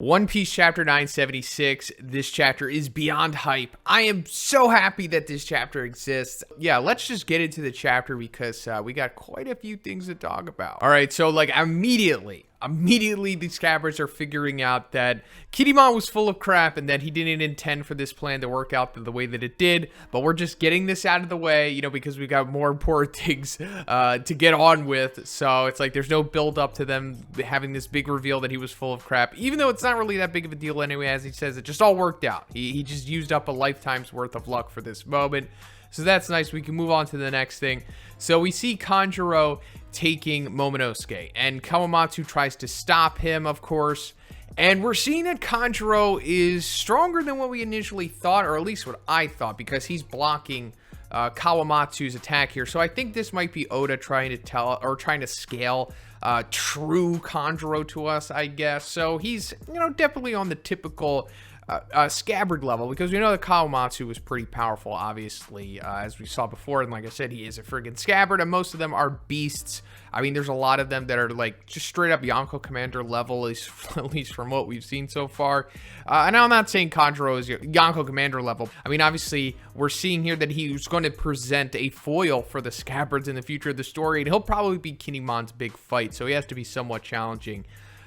One Piece chapter 976. This chapter is beyond hype. I am so happy that this chapter exists. Yeah, let's just get into the chapter because we got quite a few things to talk about. All right, so like immediately the Scabbards are figuring out that Kinemon was full of crap and that he didn't intend for this plan to work out the way that it did. But we're just getting this out of the way, you know, because we got more important things to get on with. So it's like there's no build up to them having this big reveal that he was full of crap, even though it's not really that big of a deal anyway. As he says, it just all worked out. He just used up a lifetime's worth of luck for this moment. So that's nice. We can move on to the next thing. So we see Kanjuro taking Momonosuke, and Kawamatsu tries to stop him, of course. And we're seeing that Kanjuro is stronger than what we initially thought, or at least what I thought, because he's blocking Kawamatsu's attack here. So I think this might be Oda trying to scale true Kanjuro to us, I guess. So he's, you know, definitely on the typical Scabbard level, because we know that Kawamatsu was pretty powerful, obviously, as we saw before. And like I said, he is a friggin' Scabbard, and most of them are beasts. I mean, there's a lot of them that are like just straight up Yonko Commander level, at least from what we've seen so far. And I'm not saying Kanjuro is Yonko Commander level. I mean, obviously, we're seeing here that he's going to present a foil for the Scabbards in the future of the story, and he'll probably be Kinemon's big fight, so he has to be somewhat challenging.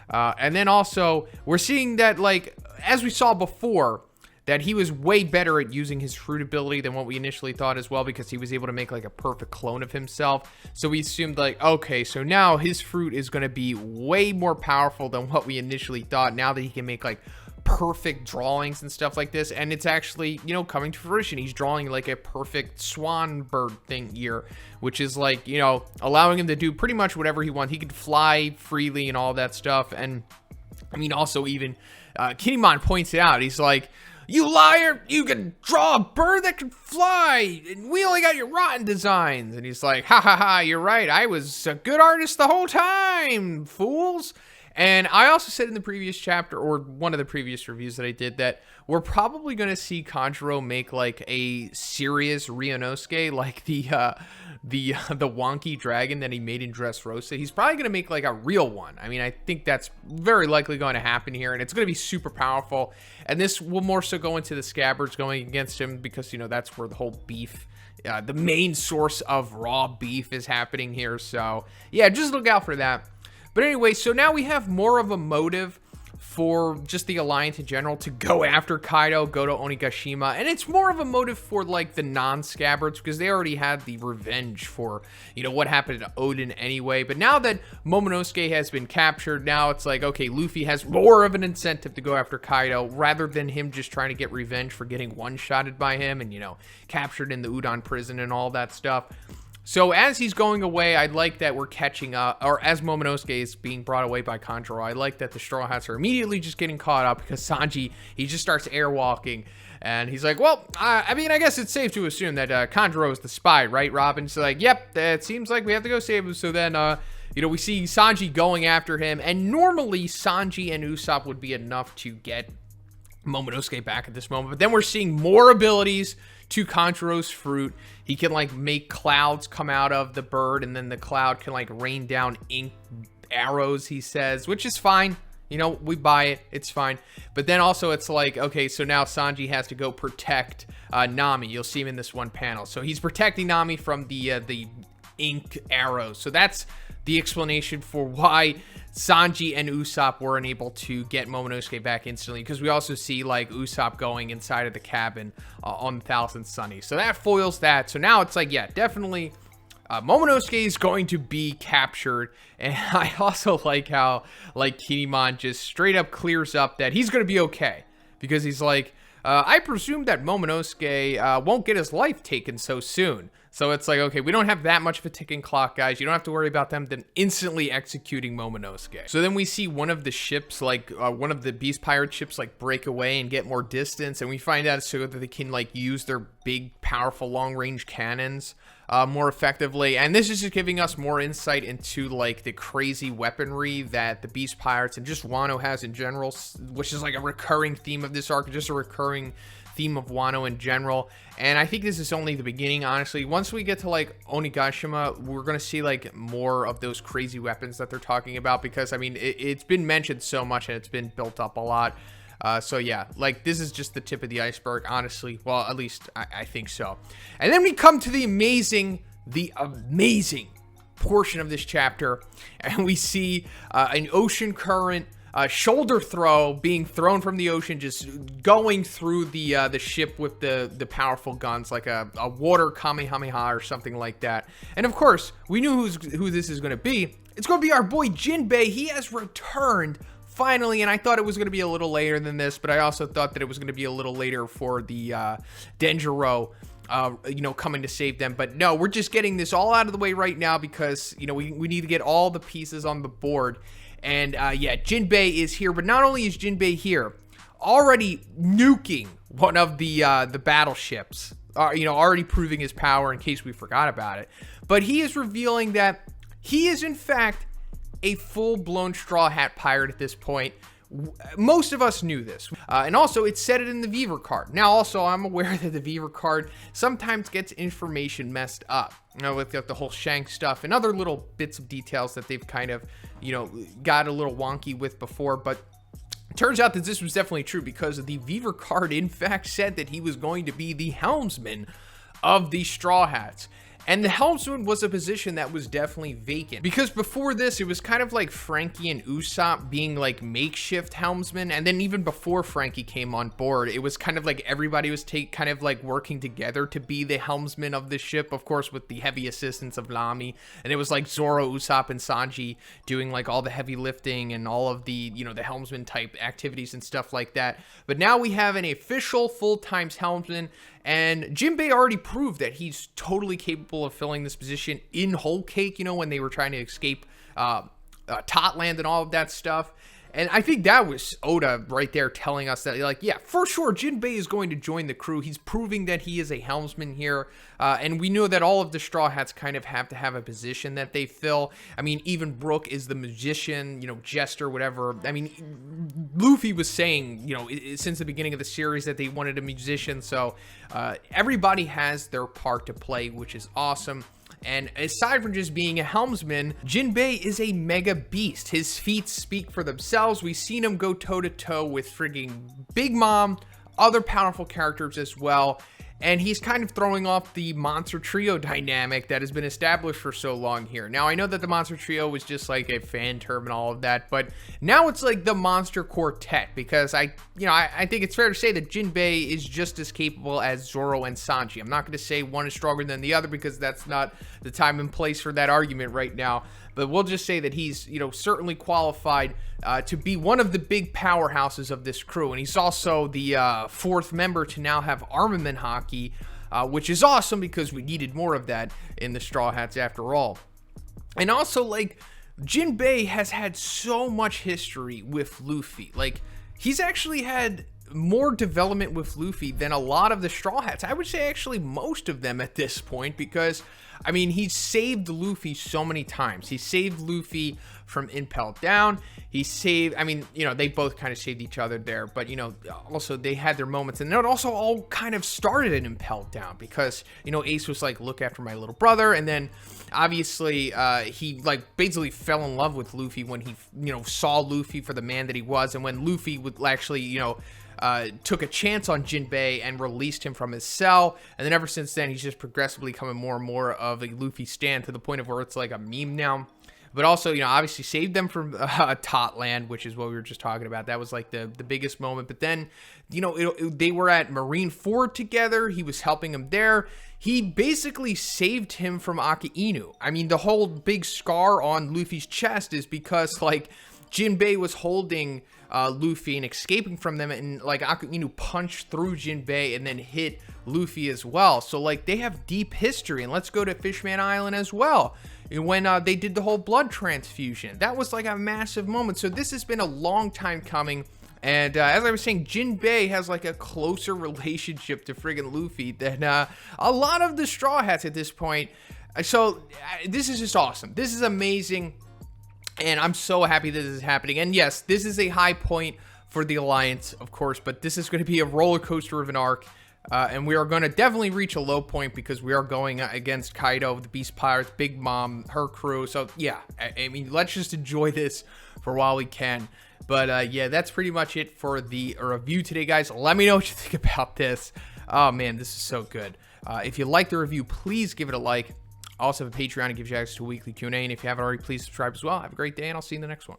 And then also, we're seeing that, like, as we saw before, that he was way better at using his fruit ability than what we initially thought as well, because he was able to make, like, a perfect clone of himself. So we assumed, like, okay, so now his fruit is going to be way more powerful than what we initially thought, now that he can make, like, perfect drawings and stuff like this. And it's actually, you know, coming to fruition. He's drawing like a perfect swan bird thing here, which is like, you know, allowing him to do pretty much whatever he wants. He could fly freely and all that stuff. And I mean, also even Kinemon points it out. He's like, "You liar, you can draw a bird that can fly, and we only got your rotten designs." And he's like, "Ha ha ha, you're right, I was a good artist the whole time, fools." And I also said in the previous chapter, or one of the previous reviews that I did, that we're probably going to see Kanjuro make like a serious Ryunosuke, like the wonky dragon that he made in Dressrosa. He's probably going to make like a real one. I mean, I think that's very likely going to happen here, and it's going to be super powerful. And this will more so go into the Scabbards going against him, because, you know, that's where the whole beef, the main source of raw beef is happening here. So yeah, just look out for that. But anyway, so now we have more of a motive for just the Alliance in general to go after Kaido, go to Onigashima, and it's more of a motive for like the non-Scabbards, because they already had the revenge for, you know, what happened to Odin anyway. But now that Momonosuke has been captured, now it's like, okay, Luffy has more of an incentive to go after Kaido, rather than him just trying to get revenge for getting one-shotted by him and, you know, captured in the Udon prison and all that stuff. So as he's going away, I like that we're catching up, or as Momonosuke is being brought away by Kanjuro, I like that the Straw Hats are immediately just getting caught up, because Sanji, he just starts airwalking, and he's like, well, I mean, I guess it's safe to assume that Kanjuro is the spy, right, Robin? So like, yep, it seems like we have to go save him. So then, you know, we see Sanji going after him, and normally Sanji and Usopp would be enough to get Momonosuke back at this moment, but then we're seeing more abilities to Kanjuro's fruit. He can like make clouds come out of the bird, and then the cloud can like rain down ink arrows, he says, which is fine. You know, we buy it. It's fine. But then also it's like, okay, so now Sanji has to go protect Nami. You'll see him in this one panel. So he's protecting Nami from the ink arrows. So that's the explanation for why Sanji and Usopp weren't able to get Momonosuke back instantly, because we also see like Usopp going inside of the cabin on Thousand Sunny. So that foils that. So now it's like, yeah, definitely Momonosuke is going to be captured. And I also like how like Kinemon just straight up clears up that he's going to be okay, because he's like, I presume that Momonosuke won't get his life taken so soon. So it's like, okay, we don't have that much of a ticking clock, guys. You don't have to worry about them then instantly executing Momonosuke. So then we see one of the ships, like one of the Beast Pirate ships, like break away and get more distance. And we find out so that they can like use their big, powerful, long-range cannons more effectively. And this is just giving us more insight into like the crazy weaponry that the Beast Pirates and just Wano has in general, which is like a recurring theme of this arc, just a recurring theme of Wano in general. And I think this is only the beginning, honestly. once we get to like Onigashima, we're gonna see like more of those crazy weapons that they're talking about, because I mean it's been mentioned so much and it's been built up a lot. So yeah, like this is just the tip of the iceberg, honestly. Well, at least I think so. And then we come to the amazing portion of this chapter, and we see an ocean current shoulder throw being thrown from the ocean, just going through the ship with the powerful guns, like a water Kamehameha or something like that. And of course, we knew who this is going to be. It's going to be our boy Jinbei. He has returned finally, and I thought it was going to be a little later than this, but I also thought that it was going to be a little later for the Denjiro, coming to save them. But no, we're just getting this all out of the way right now, because, we need to get all the pieces on the board. And yeah, Jinbei is here, but not only is Jinbei here, already nuking one of the battleships, already proving his power in case we forgot about it. But he is revealing that he is in fact a full-blown Straw Hat pirate at this point. Most of us knew this. And also, it said it in the Viver card. Now, also, I'm aware that the Viver card sometimes gets information messed up, with the whole Shank stuff and other little bits of details that they've kind of, got a little wonky with before. But it turns out that this was definitely true, because the Viver card, in fact, said that he was going to be the helmsman of the Straw Hats. And the helmsman was a position that was definitely vacant, because before this, it was kind of like Frankie and Usopp being like makeshift helmsmen. And then even before Frankie came on board, it was kind of like everybody was kind of like working together to be the helmsman of the ship, of course, with the heavy assistance of Nami. And it was like Zoro, Usopp, and Sanji doing like all the heavy lifting and all of the, the helmsman type activities and stuff like that. But now we have an official full-time helmsman. And Jinbei already proved that he's totally capable of filling this position in Whole Cake, when they were trying to escape Totland and all of that stuff. And I think that was Oda right there telling us that, like, yeah, for sure, Jinbei is going to join the crew. He's proving that he is a helmsman here. And we know that all of the Straw Hats kind of have to have a position that they fill. I mean, even Brook is the magician, jester, whatever. I mean, Luffy was saying, since the beginning of the series that they wanted a musician. So everybody has their part to play, which is awesome. And aside from just being a helmsman, Jinbei is a mega beast. His feats speak for themselves. We've seen him go toe-to-toe with frigging Big Mom, other powerful characters as well. And he's kind of throwing off the Monster Trio dynamic that has been established for so long here. Now, I know that the Monster Trio was just like a fan term and all of that, but now it's like the Monster Quartet, because I think it's fair to say that Jinbei is just as capable as Zoro and Sanji. I'm not going to say one is stronger than the other, because that's not the time and place for that argument right now. But we'll just say that he's, certainly qualified to be one of the big powerhouses of this crew. And he's also the fourth member to now have armament hockey, which is awesome, because we needed more of that in the Straw Hats after all. And also, like, Jinbei has had so much history with Luffy. Like, he's actually had more development with Luffy than a lot of the Straw Hats. I would say actually most of them at this point, because I mean, he's saved Luffy so many times. He saved Luffy from Impel Down. He saved, they both kind of saved each other there, but, also they had their moments. And it also all kind of started in Impel Down, because, Ace was like, look after my little brother. And then obviously he like basically fell in love with Luffy when he, saw Luffy for the man that he was. And when Luffy would actually, took a chance on Jinbei and released him from his cell. And then ever since then, he's just progressively becoming more and more of a Luffy stan, to the point of where it's like a meme now. But also, obviously saved them from Totland, which is what we were just talking about. That was like the biggest moment. But then, they were at Marineford together. He was helping him there. He basically saved him from Akainu. I mean, the whole big scar on Luffy's chest is because, like, Jinbei was holding Luffy and escaping from them, and like Akainu punched through Jinbei and then hit Luffy as well. So like they have deep history. And let's go to Fishman Island as well, when they did the whole blood transfusion. That was like a massive moment. So this has been a long time coming. And as I was saying, Jinbei has like a closer relationship to friggin' Luffy than a lot of the Straw Hats at this point. So this is just awesome. This is amazing. And I'm so happy that this is happening. And yes, this is a high point for the Alliance, of course, but this is going to be a roller coaster of an arc. And we are going to definitely reach a low point because we are going against Kaido, the Beast Pirates, Big Mom, her crew. So yeah, I mean, let's just enjoy this for while we can. But yeah, that's pretty much it for the review today, guys. Let me know what you think about this. Oh man, this is so good. If you like the review, please give it a like. I also have a Patreon that gives you access to a weekly Q&A. And if you haven't already, please subscribe as well. Have a great day, and I'll see you in the next one.